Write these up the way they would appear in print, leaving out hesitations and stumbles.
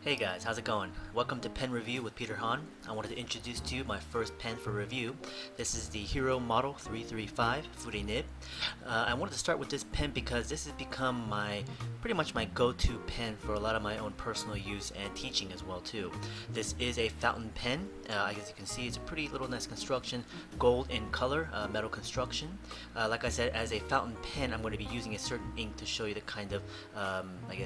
Hey guys, how's it going? Welcome to Pen Review with Peter Han. I wanted to introduce to you my first pen for review. This is the Hero Model 335 Fude Nib. I wanted to start with this pen because this has become pretty much my go-to pen for a lot of my own personal use and teaching as well too. This is a fountain pen. As you can see, it's a pretty little nice construction, gold in color, metal construction. Like I said, as a fountain pen, I'm going to be using a certain ink to show you the kind of,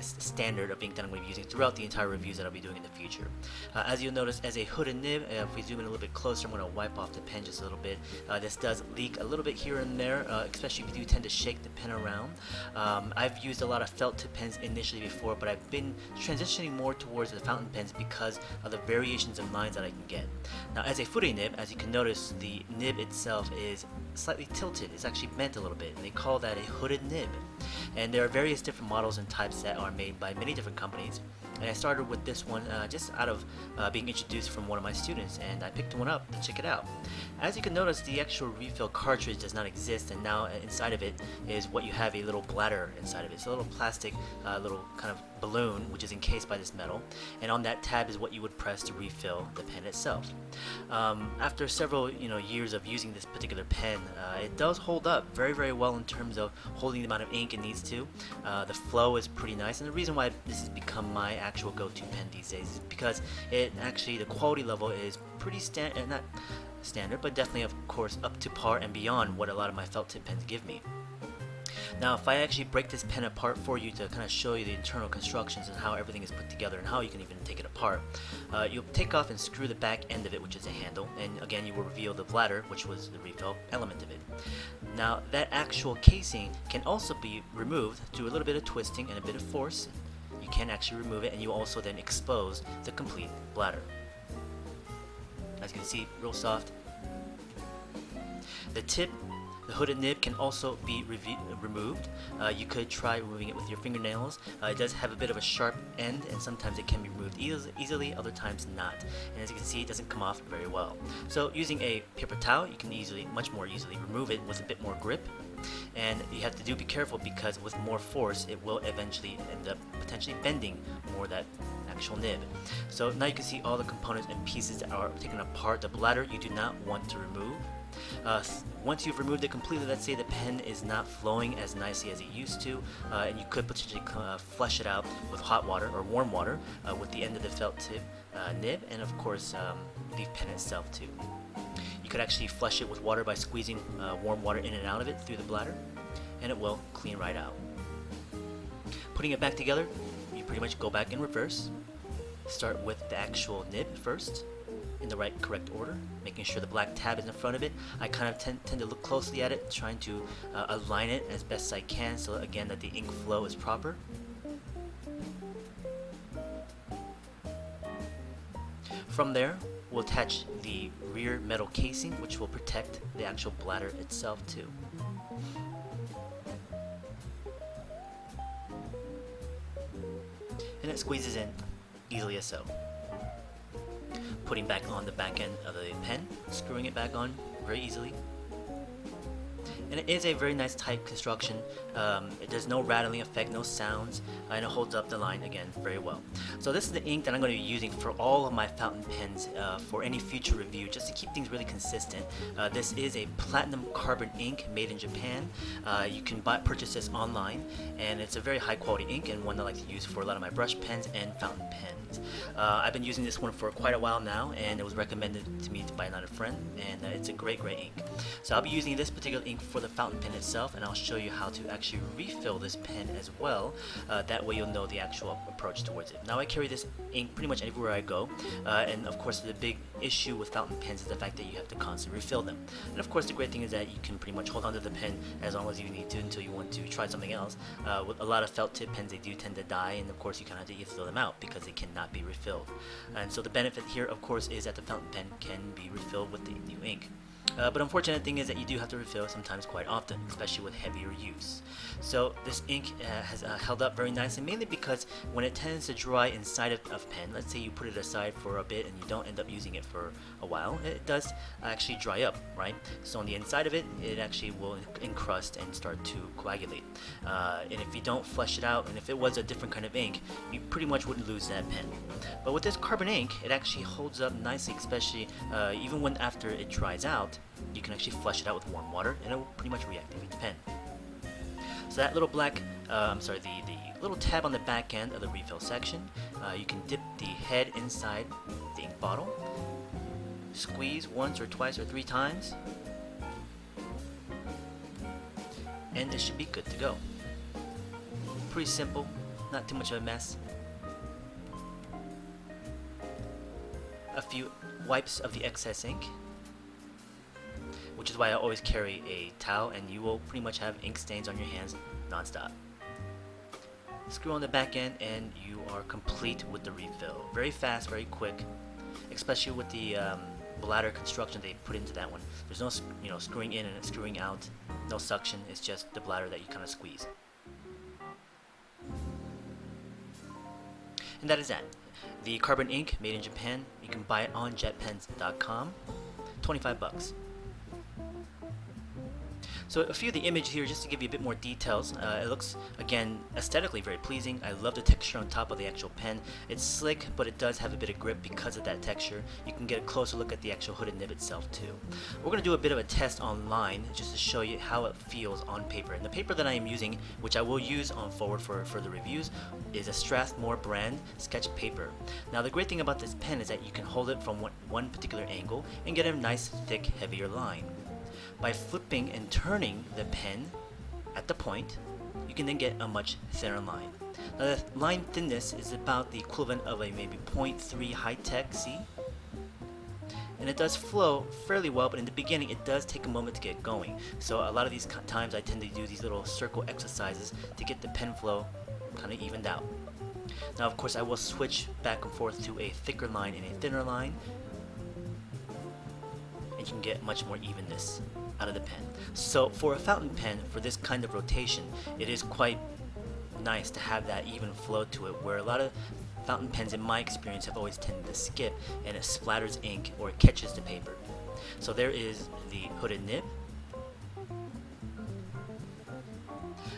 standard of ink that I'm going to be using throughout the entire reviews that I'll be doing in the future. As you'll notice, as a hooded nib, if we zoom in a little bit closer, I'm going to wipe off the pen just a little bit. This does leak a little bit here and there, especially if you do tend to shake the pen around. I've used a lot of felt tip pens initially before, but I've been transitioning more towards the fountain pens because of the variations of lines that I can get. Now, as a footy nib, as you can notice, the nib itself is slightly tilted. It's actually bent a little bit, and they call that a hooded nib. And there are various different models and types that are made by many different companies. And I started with this one just out of being introduced from one of my students, and I picked one up to check it out. As you can notice, the actual refill cartridge does not exist, and now inside of it is what you have a little bladder inside of it. It's a little plastic, little kind of balloon, which is encased by this metal, and on that tab is what you would press to refill the pen itself. After several years of using this particular pen, it does hold up very, very well in terms of holding the amount of ink it needs to. The flow is pretty nice, and the reason why this has become my actual go-to pen these days is because the quality level is pretty not standard, but definitely of course up to par and beyond what a lot of my felt tip pens give me. Now, if I actually break this pen apart for you to kind of show you the internal constructions and how everything is put together and how you can even take it apart, you'll take off and screw the back end of it, which is a handle, and again you will reveal the bladder, which was the refill element of it. Now, that actual casing can also be removed through a little bit of twisting and a bit of force. You can actually remove it, and you also then expose the complete bladder. As you can see, real soft. The tip, the hooded nib, can also be removed. You could try removing it with your fingernails. It does have a bit of a sharp end, and sometimes it can be removed easily, other times not. And as you can see, it doesn't come off very well. So using a paper towel, you can much more easily remove it with a bit more grip. And you have to be careful because with more force, it will eventually end up potentially bending more that actual nib. So now you can see all the components and pieces that are taken apart. The bladder you do not want to remove. Once you've removed it completely, let's say the pen is not flowing as nicely as it used to, and you could potentially flush it out with hot water or warm water with the end of the felt tip nib, and of course the pen itself too. You could actually flush it with water by squeezing warm water in and out of it through the bladder, and it will clean right out. Putting it back together, you pretty much go back in reverse. Start with the actual nib first, in the correct order, making sure the black tab is in front of it. I kind of tend to look closely at it, trying to align it as best I can so again that the ink flow is proper. From there, we'll attach the rear metal casing, which will protect the actual bladder itself too. And it squeezes in easily as so. Putting back on the back end of the pen, screwing it back on very easily. And it is a very nice tight construction. There's no rattling effect, no sounds, and it holds up the line again very well. So this is the ink that I'm going to be using for all of my fountain pens for any future review, just to keep things really consistent. This is a platinum carbon ink made in Japan. You can purchase this online, and it's a very high quality ink and one I like to use for a lot of my brush pens and fountain pens. I've been using this one for quite a while now, and it was recommended to me by another friend, and it's a great ink. So I'll be using this particular ink for the fountain pen itself, and I'll show you how to actually refill this pen as well. That way you'll know the actual approach towards it. Now I carry this ink pretty much everywhere I go, and of course the big issue with fountain pens is the fact that you have to constantly refill them. And of course the great thing is that you can pretty much hold onto the pen as long as you need to until you want to try something else. With a lot of felt tip pens, they do tend to die, and of course you kind of have to throw them out because they cannot be refilled. And so the benefit here of course is that the fountain pen can be refilled with the new ink. But unfortunate thing is that you do have to refill sometimes quite often, especially with heavier use. So this ink has held up very nicely, mainly because when it tends to dry inside of pen, let's say you put it aside for a bit and you don't end up using it for a while, it does actually dry up, right? So on the inside of it, it actually will encrust and start to coagulate. And if you don't flush it out, and if it was a different kind of ink, you pretty much wouldn't lose that pen. But with this carbon ink, it actually holds up nicely, especially even when after it dries out, you can actually flush it out with warm water and it will pretty much reactivate the pen. So that little the little tab on the back end of the refill section, you can dip the head inside the ink bottle, squeeze once or twice or 3 times, and it should be good to go. Pretty simple, not too much of a mess. A few wipes of the excess ink, which is why I always carry a towel, and you will pretty much have ink stains on your hands non-stop. Screw on the back end and you are complete with the refill. Very fast, very quick, especially with the bladder construction they put into that one. There's no screwing in and screwing out, no suction, it's just the bladder that you kind of squeeze. And that is that. The carbon ink made in Japan. You can buy it on jetpens.com. 25 bucks. So a few of the image here, just to give you a bit more details. It looks, again, aesthetically very pleasing. I love the texture on top of the actual pen. It's slick, but it does have a bit of grip because of that texture. You can get a closer look at the actual hooded nib itself too. We're going to do a bit of a test online just to show you how it feels on paper. And the paper that I am using, which I will use on forward for further reviews, is a Strathmore brand sketch paper. Now the great thing about this pen is that you can hold it from one particular angle and get a nice, thick, heavier line. By flipping and turning the pen at the point, you can then get a much thinner line. Now the line thinness is about the equivalent of a maybe 0.3 high-tech C. And it does flow fairly well, but in the beginning it does take a moment to get going. So a lot of these times I tend to do these little circle exercises to get the pen flow kind of evened out. Now of course I will switch back and forth to a thicker line and a thinner line, and you can get much more evenness out of the pen. So for a fountain pen, for this kind of rotation, it is quite nice to have that even flow to it, where a lot of fountain pens in my experience have always tended to skip and it splatters ink or it catches the paper. So there is the hooded nib.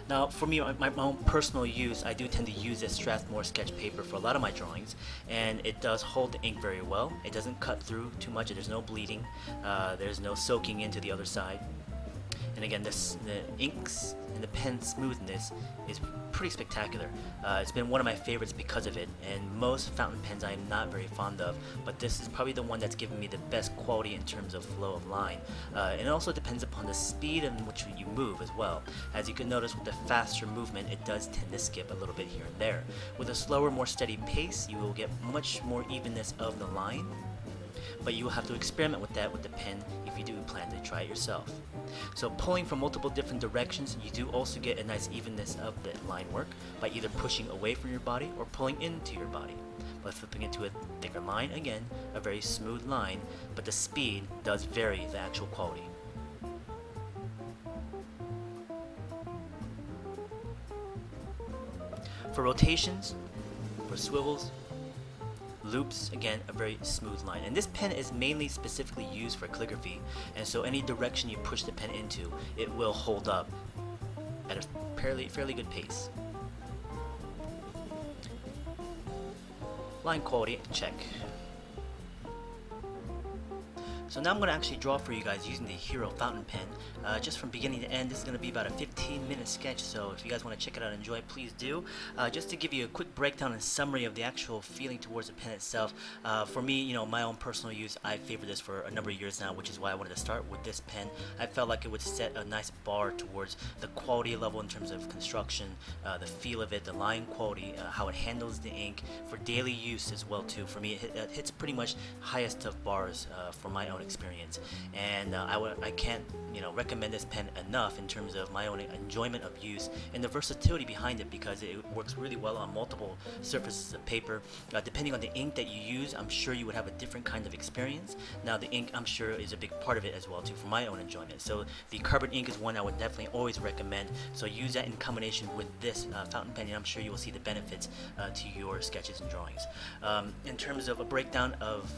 Now for me, my own personal use, I do tend to use this Strathmore sketch paper for a lot of my drawings, and it does hold the ink very well. It doesn't cut through too much, there's no bleeding, there's no soaking into the other side. And again, the inks and the pen smoothness is pretty spectacular. It's been one of my favorites because of it, and most fountain pens I'm not very fond of, but this is probably the one that's given me the best quality in terms of flow of line. And it also depends upon the speed in which you move as well. As you can notice, with the faster movement, it does tend to skip a little bit here and there. With a slower, more steady pace, you will get much more evenness of the line, but you will have to experiment with that with the pen if you do plan to try it yourself. So pulling from multiple different directions, you do also get a nice evenness of the line work by either pushing away from your body or pulling into your body. By flipping into a thicker line, again, a very smooth line, but the speed does vary the actual quality. For rotations, for swivels, loops, again, a very smooth line. And this pen is mainly specifically used for calligraphy, and so any direction you push the pen into, it will hold up at a fairly good pace. Line quality, check. So now I'm going to actually draw for you guys using the Hero fountain pen. Just from beginning to end, this is going to be about a 15-minute sketch, so if you guys want to check it out and enjoy it, please do. Just to give you a quick breakdown and summary of the actual feeling towards the pen itself, for me, my own personal use, I favor this for a number of years now, which is why I wanted to start with this pen. I felt like it would set a nice bar towards the quality level in terms of construction, the feel of it, the line quality, how it handles the ink, for daily use as well too. For me, it hits pretty much highest of bars for my own experience. And I can't recommend this pen enough in terms of my own enjoyment of use and the versatility behind it, because it works really well on multiple surfaces of paper. Depending on the ink that you use, I'm sure you would have a different kind of experience. Now the ink, I'm sure, is a big part of it as well too for my own enjoyment. So the carbon ink is one I would definitely always recommend. So use that in combination with this fountain pen, and I'm sure you will see the benefits to your sketches and drawings. In terms of a breakdown of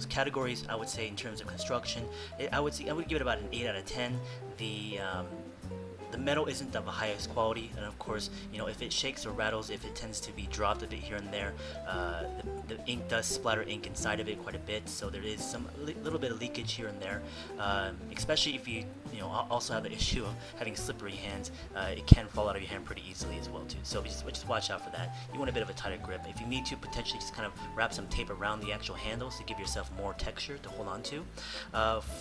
categories, I would say in terms of construction, I would give it about an 8 out of 10. The metal isn't of the highest quality, and of course, if it shakes or rattles, if it tends to be dropped a bit here and there, the ink does splatter ink inside of it quite a bit, so there is some little bit of leakage here and there, especially if you also have the issue of having slippery hands. It can fall out of your hand pretty easily as well too, so just watch out for that. You want a bit of a tighter grip. If you need to, potentially just kind of wrap some tape around the actual handles to give yourself more texture to hold on to.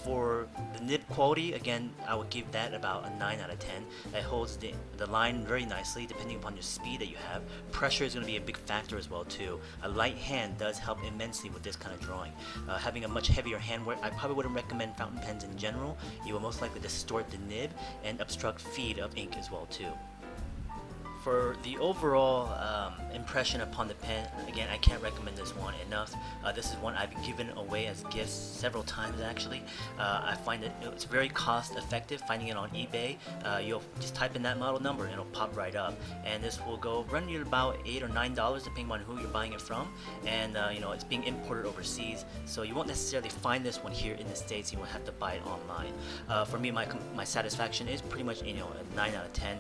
For the nib quality, again, I would give that about a 9 out of 10. It holds the line very nicely depending upon your speed that you have. Pressure is going to be a big factor as well too. A light hand does help immensely with this kind of drawing. Having a much heavier hand, I probably wouldn't recommend fountain pens in general. You will most likely distort the nib and obstruct feed of ink as well too. For the overall impression upon the pen, again, I can't recommend this one enough. This is one I've given away as gifts several times actually. I find that it's very cost effective. Finding it on eBay, you'll just type in that model number and it'll pop right up. And this will run you about $8 or $9 depending on who you're buying it from. And it's being imported overseas, so you won't necessarily find this one here in the States. You won't have to buy it online. For me, my satisfaction is pretty much a 9 out of 10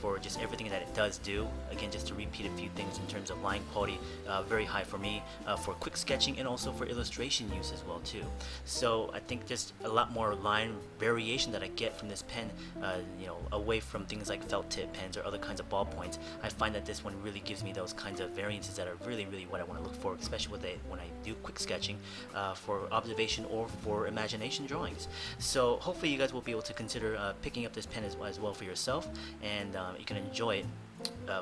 for just everything that it does do. Again, just to repeat a few things in terms of line quality, very high for me, for quick sketching and also for illustration use as well too. So I think just a lot more line variation that I get from this pen, away from things like felt tip pens or other kinds of ballpoints. I find that this one really gives me those kinds of variances that are really what I want to look for, especially when I do quick sketching for observation or for imagination drawings. So hopefully you guys will be able to consider picking up this pen as well for yourself, and you can enjoy it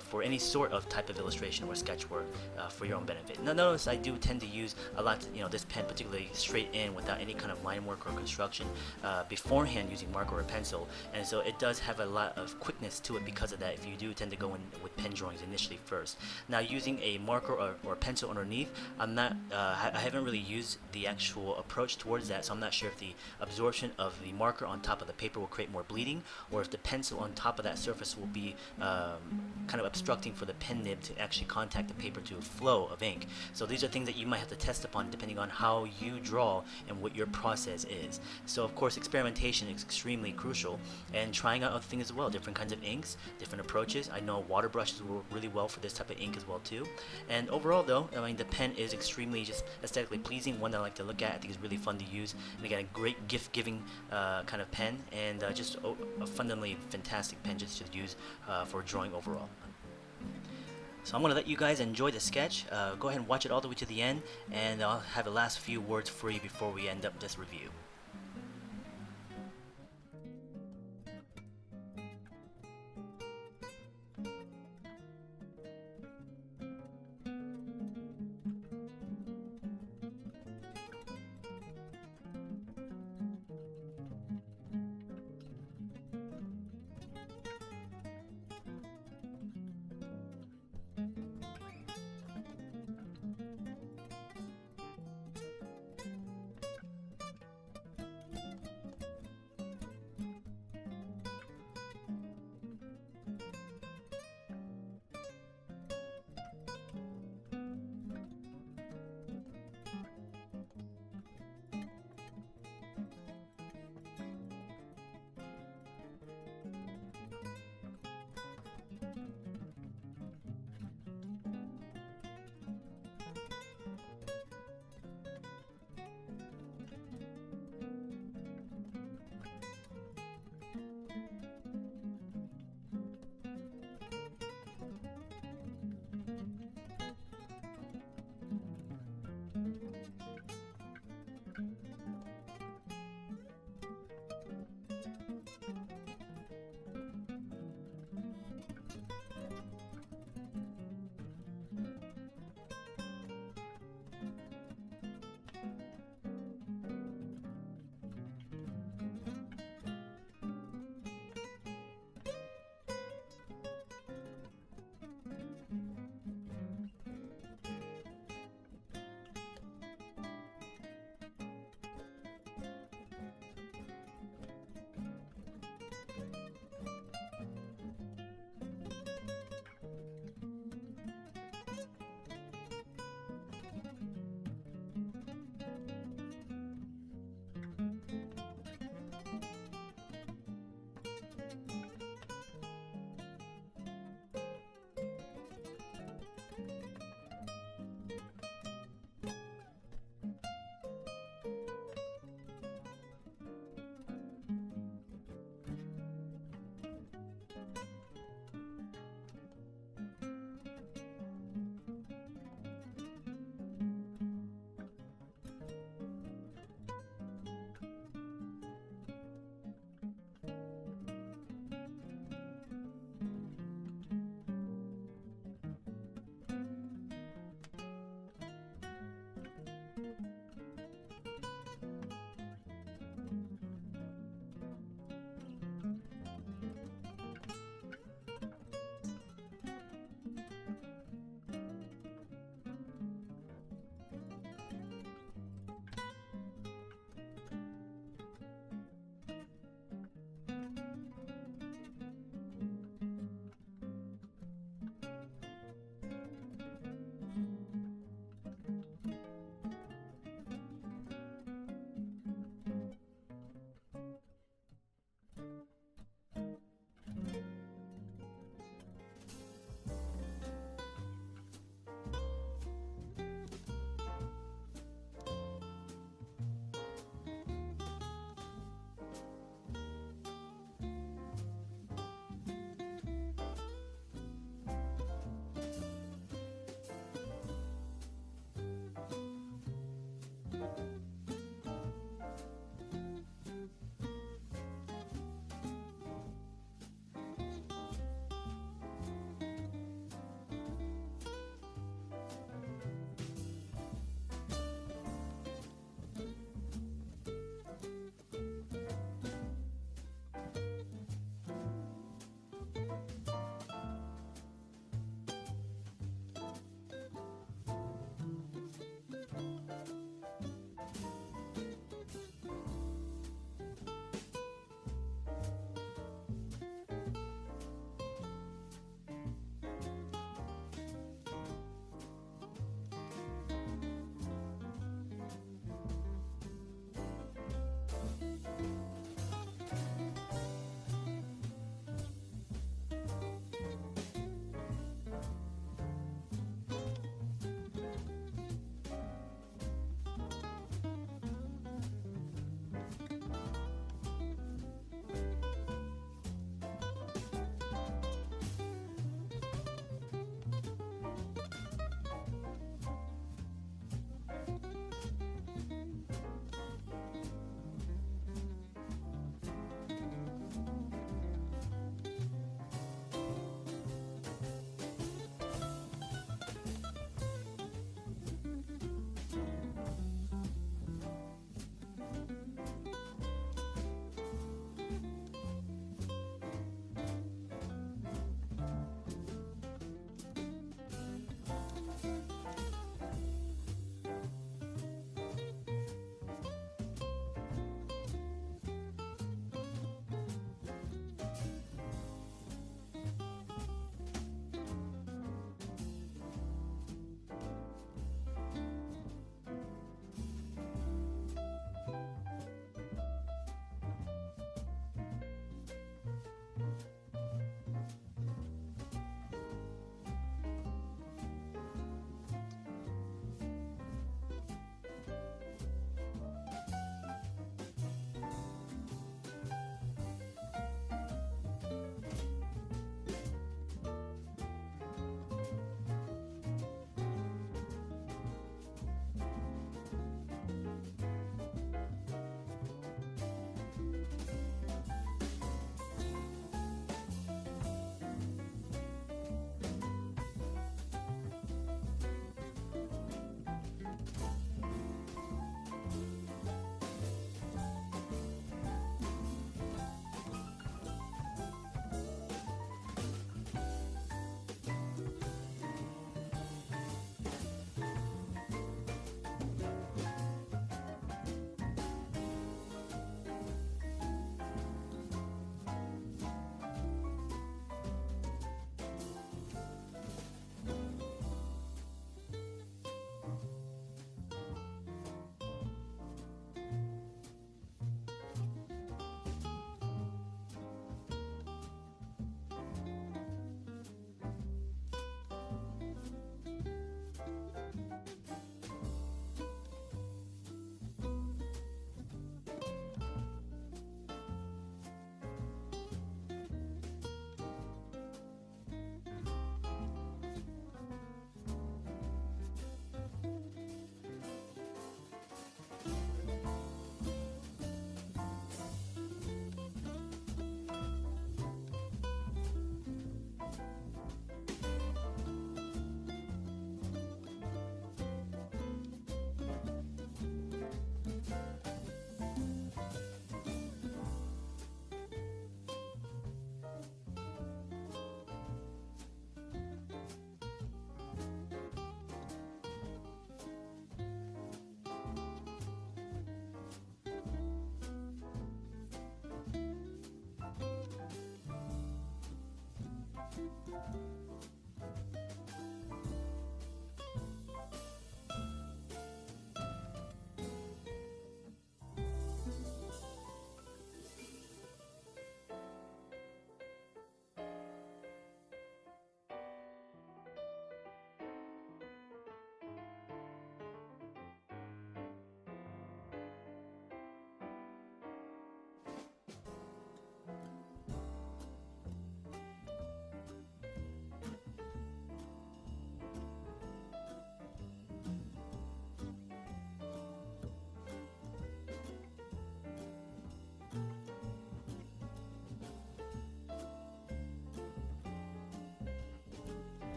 for any sort of type of illustration or sketch work for your own benefit. Now notice I do tend to use a lot, this pen particularly straight in without any kind of line work or construction beforehand using marker or pencil, and so it does have a lot of quickness to it because of that, if you do tend to go in with pen drawings initially first. Now using a marker or pencil underneath, I haven't really used the actual approach towards that, so I'm not sure if the absorption of the marker on top of the paper will create more bleeding, or if the pencil on top of that surface will be kind of obstructing for the pen nib to actually contact the paper to a flow of ink. So these are things that you might have to test upon depending on how you draw and what your process is. So of course experimentation is extremely crucial, and trying out other things as well, different kinds of inks, different approaches. I know water brushes work really well for this type of ink as well too. And overall though, I mean, the pen is extremely just aesthetically pleasing, one that I like to look at. I think it's really fun to use, and again, a great gift giving kind of pen, and just a fundamentally fantastic pen just to use for drawing overall. So I'm going to let you guys enjoy the sketch. Go ahead and watch it all the way to the end, and I'll have the last few words for you before we end up this review.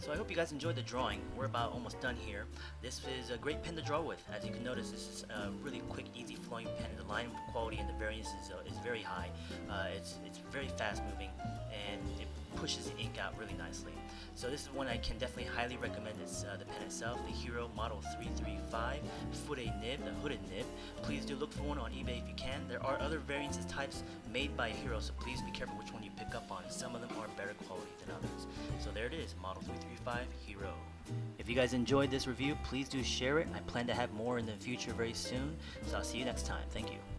So I hope you guys enjoyed the drawing. We're about almost done here. This is a great pen to draw with. As you can notice, this is a really quick, easy flowing pen. The line quality and the variance is very high. It's very fast moving, and it pushes the ink out really nicely. So this is one I can definitely highly recommend. It's the pen itself, the Hero Model 335 fude nib, the hooded nib. Please do look for one on eBay if you can. There are other variants types made by Hero, so please be careful which one you pick up on. Some of them are better quality than others. So there it is, Model 335 Hero. If you guys enjoyed this review, please do share it. I plan to have more in the future very soon. So I'll see you next time. Thank you.